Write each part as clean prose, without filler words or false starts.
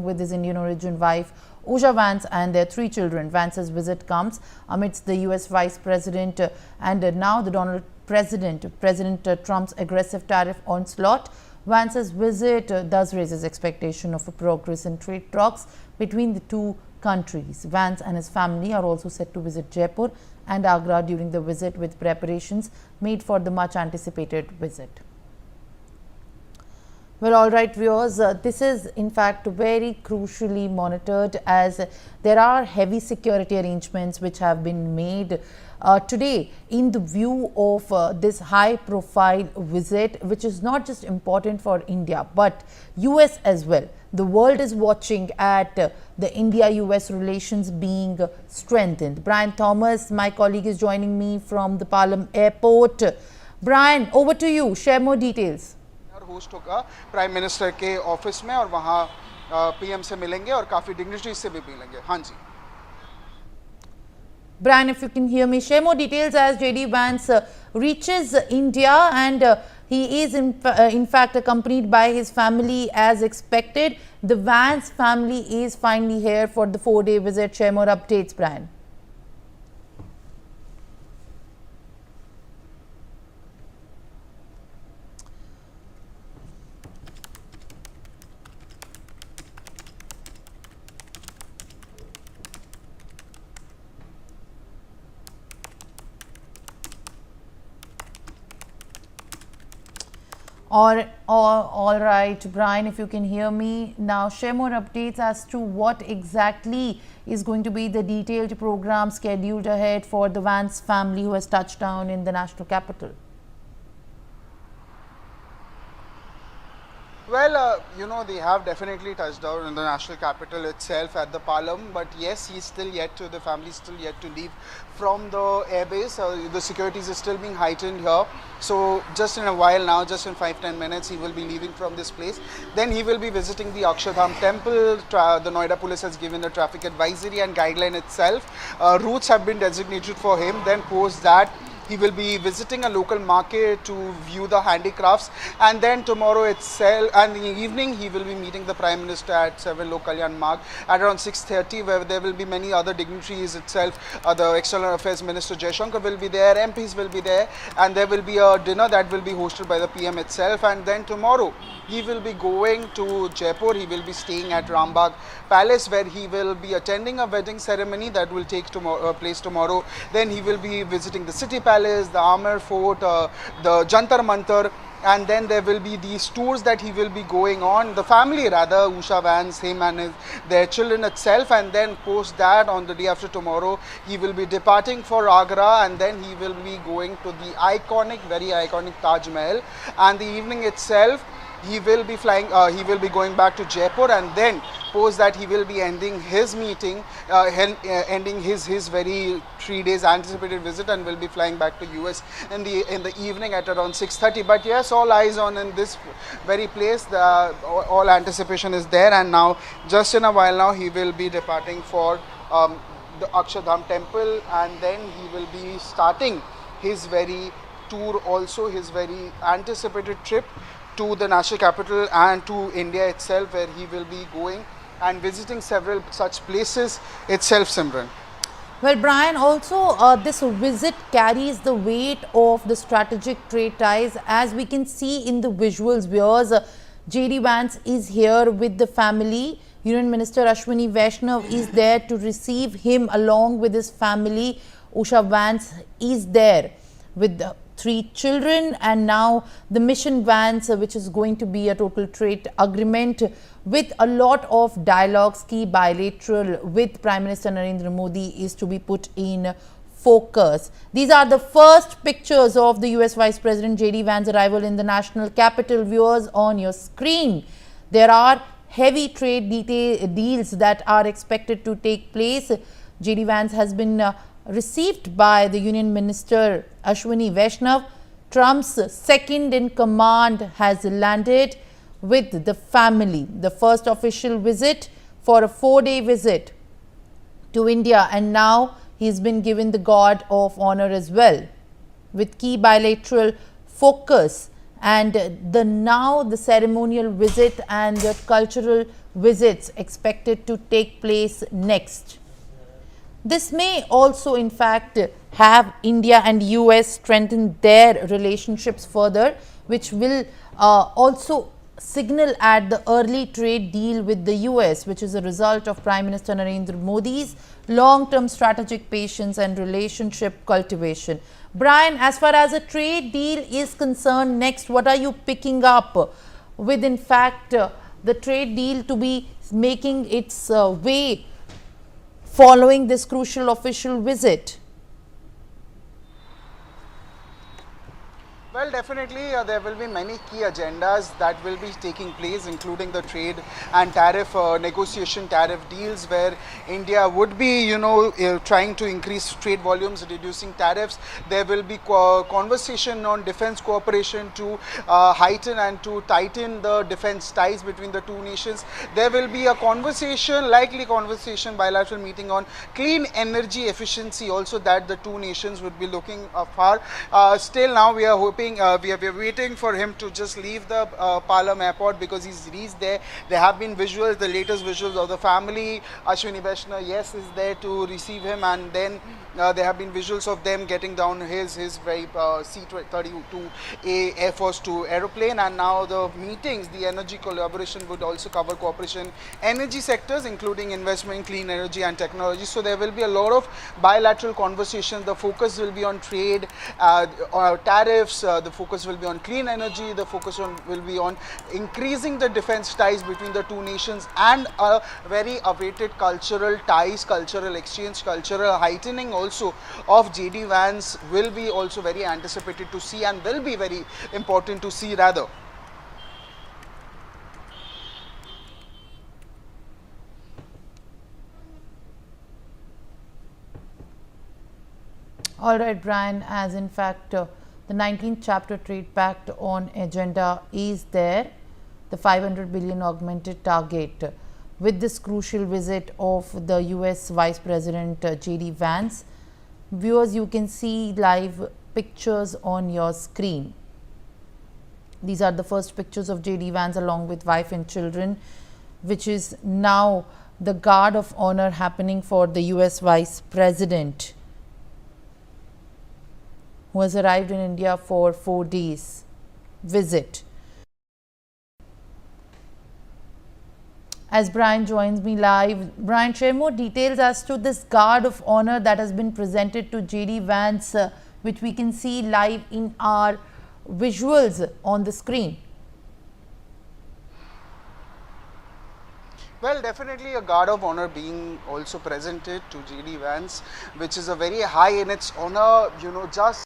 with his Indian origin wife Usha Vance and their 3 children. Vance's visit comes amidst the US Vice President and now the President Trump's aggressive tariff onslaught. Vance's visit thus raises expectation of a progress in trade talks between the two countries. Vance and his family are also set to visit Jaipur and Agra during the visit, with preparations made for the much anticipated visit. Well, all right, viewers, this is in fact very crucially monitored, as there are heavy security arrangements which have been made today in the view of this high profile visit, which is not just important for India but US as well. The world is watching at the India-US relations being strengthened. Brian Thomas, my colleague, is joining me from the Palam airport. Brian, over to you. Share more details. Host होगा prime minister के office में और वहाँ PM से मिलेंगे और काफ़ी dignitaries से भी मिलेंगे. हाँ जी. Brian, if you can hear me, share more details as JD Vance reaches India, and he is in fact accompanied by his family as expected. The Vance family is finally here for the 4-day visit. Share more updates, Brian. All right, Brian, if you can hear me now, share more updates as to what exactly is going to be the detailed program scheduled ahead for the Vance family who has touched down in the national capital. Well, you know, they have definitely touched down in the national capital itself at the Palam, but yes, the family is still yet to leave from the airbase. The securities is still being heightened here. So just in a while now, just in 5-10 minutes, he will be leaving from this place. Then he will be visiting the Akshardham temple. The Noida police has given the traffic advisory and guideline itself. Routes have been designated for him. Then post that, he will be visiting a local market to view the handicrafts, and then tomorrow itself and in the evening he will be meeting the Prime Minister at 7 Lok Kalyan Marg at around 6:30, where there will be many other dignitaries itself. The External Affairs Minister Jaishankar will be there, MPs will be there, and there will be a dinner that will be hosted by the PM itself. And then tomorrow he will be going to Jaipur. He will be staying at Rambagh Palace, where he will be attending a wedding ceremony that will take place tomorrow. Then he will be visiting the City Palace, the Amar Fort, the Jantar Mantar, and then there will be these tours that he will be going on. The family rather, Usha Vance, him and their children itself, and then post that on the day after tomorrow, he will be departing for Agra, and then he will be going to the iconic, very iconic Taj Mahal, and the evening itself, he will be flying, he will be going back to Jaipur, and then post that he will be ending his meeting, ending his very 3 days anticipated visit, and will be flying back to US in the evening at around 6:30. But yes, all eyes on in this very place. All anticipation is there, and now just in a while now he will be departing for the Akshardham temple, and then he will be starting his very tour, also his very anticipated trip to the national capital and to India itself, where he will be going and visiting several such places itself, Simran. Well, Brian, also this visit carries the weight of the strategic trade ties, as we can see in the visuals. Viewers, JD Vance is here with the family. Union Minister Ashwini Vaishnav is there to receive him along with his family. Usha Vance is there with the 3 children, and now the mission Vance, which is going to be a total trade agreement with a lot of dialogues. Key bilateral with Prime Minister Narendra Modi is to be put in focus. These are the first pictures of the US Vice President JD Vance arrival in the national capital. Viewers, on your screen, there are heavy trade deals that are expected to take place. JD Vance has been received by the Union Minister Ashwini Vaishnav. Trump's second in command has landed with the family. The first official visit for a 4-day visit to India, and now he's been given the guard of honor as well, with key bilateral focus and the ceremonial visit and the cultural visits expected to take place next. This may also, in fact, have India and US strengthen their relationships further, which will also signal at the early trade deal with the US, which is a result of Prime Minister Narendra Modi's long-term strategic patience and relationship cultivation. Brian, as far as a trade deal is concerned, next, what are you picking up with, in fact, the trade deal to be making its way following this crucial official visit? Well, definitely there will be many key agendas that will be taking place, including the trade and tariff negotiation, tariff deals, where India would be, trying to increase trade volumes, reducing tariffs. There will be conversation on defense cooperation to heighten and to tighten the defense ties between the two nations. There will be a conversation, likely conversation, bilateral meeting on clean energy efficiency also that the two nations would be looking for. Still now we are hoping we are waiting for him to just leave the Palam airport, because he's reached there. There have been visuals, the latest visuals of the family. Ashwini Vaishnaw, yes, is there to receive him, and then there have been visuals of them getting down his very C-32A Air Force 2 aeroplane. And now the meetings, the energy collaboration would also cover cooperation energy sectors, including investment, clean energy and technology. So there will be a lot of bilateral conversations. The focus will be on trade, tariffs, the focus will be on clean energy, the focus will be on increasing the defense ties between the two nations, and a very awaited cultural ties, cultural exchange, cultural heightening also of JD Vance will be also very anticipated to see, and will be very important to see rather. All right, Brian, as in fact the 19th chapter trade pact on agenda is there, the 500 billion augmented target, with this crucial visit of the US Vice President JD Vance. Viewers, you can see live pictures on your screen. These are the first pictures of JD Vance along with wife and children, which is now the guard of honor happening for the US Vice President, who has arrived in India for 4 days visit. As Brian joins me live, Brian, share more details as to this guard of honor that has been presented to JD Vance, which we can see live in our visuals on the screen. Well, definitely a guard of honor being also presented to JD Vance, which is a very high in its honor, just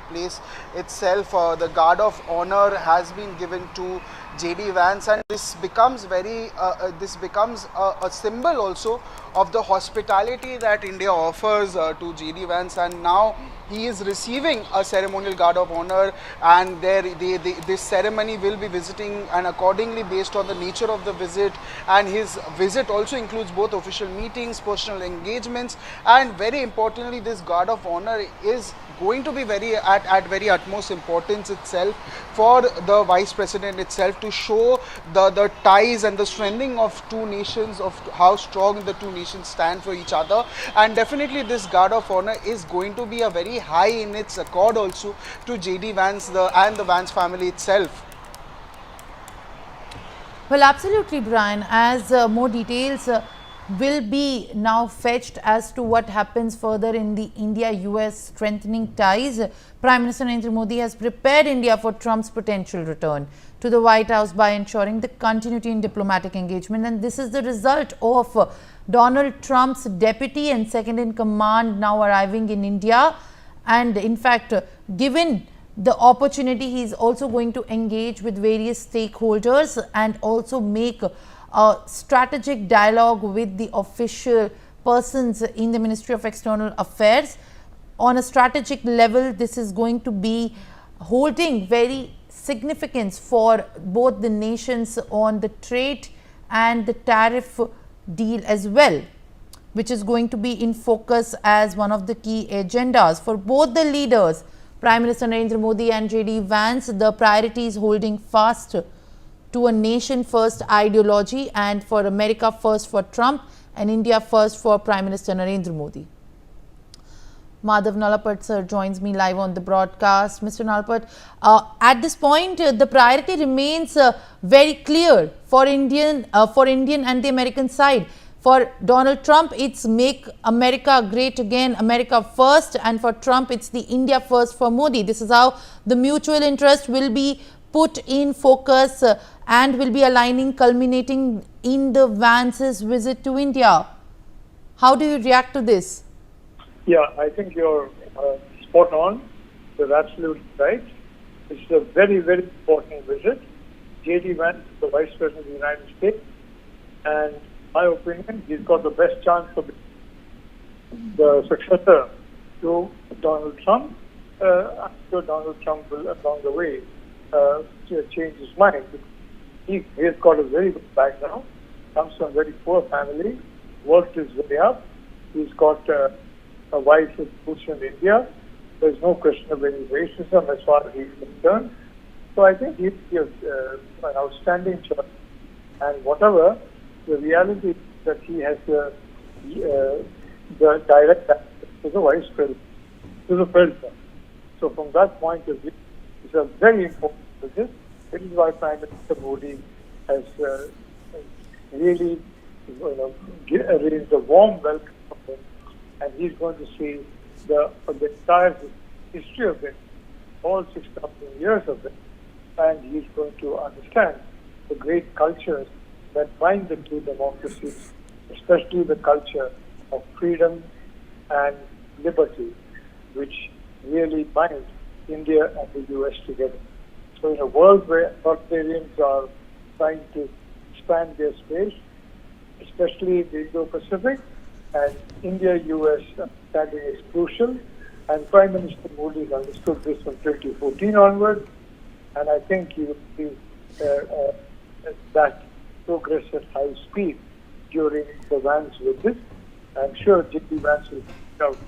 place itself. The guard of honor has been given to JD Vance, and this becomes a symbol also of the hospitality that India offers to JD Vance. And now he is receiving a ceremonial guard of honor, and this ceremony will be visiting, and accordingly based on the nature of the visit, and his visit also includes both official meetings, personal engagements, and very importantly this guard of honor is going to be at very utmost importance itself for the Vice President itself, to show the ties and the strengthening of two nations, of how strong the two nations stand for each other. And definitely this guard of honor is going to be a very high in its accord also to JD Vance and the Vance family itself. Well, absolutely, Brian, as more details will be now fetched as to what happens further in the India-US strengthening ties. Prime Minister Narendra Modi has prepared India for Trump's potential return to the White House by ensuring the continuity in diplomatic engagement, and this is the result of Donald Trump's deputy and second in command now arriving in India. And in fact, given the opportunity, he is also going to engage with various stakeholders and also make a strategic dialogue with the official persons in the Ministry of External Affairs. On a strategic level, this is going to be holding very significance for both the nations on the trade and the tariff deal as well, which is going to be in focus as one of the key agendas for both the leaders, Prime Minister Narendra Modi and JD Vance. The priority is holding fast to a nation first ideology and for America first for Trump and India first for Prime Minister Narendra Modi. Madhav Nalapat sir joins me live on the broadcast. Mr. Nalapat, at this point, the priority remains very clear for Indian and the American side. For Donald Trump, it's make America great again, America first, and for Trump, it's the India first for Modi. This is how the mutual interest will be put in focus and will be aligning, culminating in the Vance's visit to India. How do you react to this? Yeah, I think you're spot on. You're absolutely right. It's a very, very important visit. JD Vance, the Vice President of the United States, and my opinion, he's got the best chance of the successor to Donald Trump. I'm sure Donald Trump will, along the way, change his mind. He's got a very good background, comes from a very poor family, worked his way up. He's got a wife who's roots in India. There's no question of any racism as far as he's concerned. So I think he's an outstanding choice. And whatever, the reality is that he has the direct access to the Vice President, to the President. So from that point of view, it's a very important visit. This is why Prime Minister Modi has really arranged a warm welcome for him, and he's going to see the entire history of it, all 6,000 years of it, and he's going to understand the great cultures that bind the two democracies, especially the culture of freedom and liberty, which really bind India and the US together. So in a world where authoritarians are trying to expand their space, especially the Indo-Pacific, and India-US understanding is crucial, and Prime Minister Modi has understood this from 2014 onwards, and I think he will see that progress at high speed during the Vance visit. I'm sure JD Vance will find out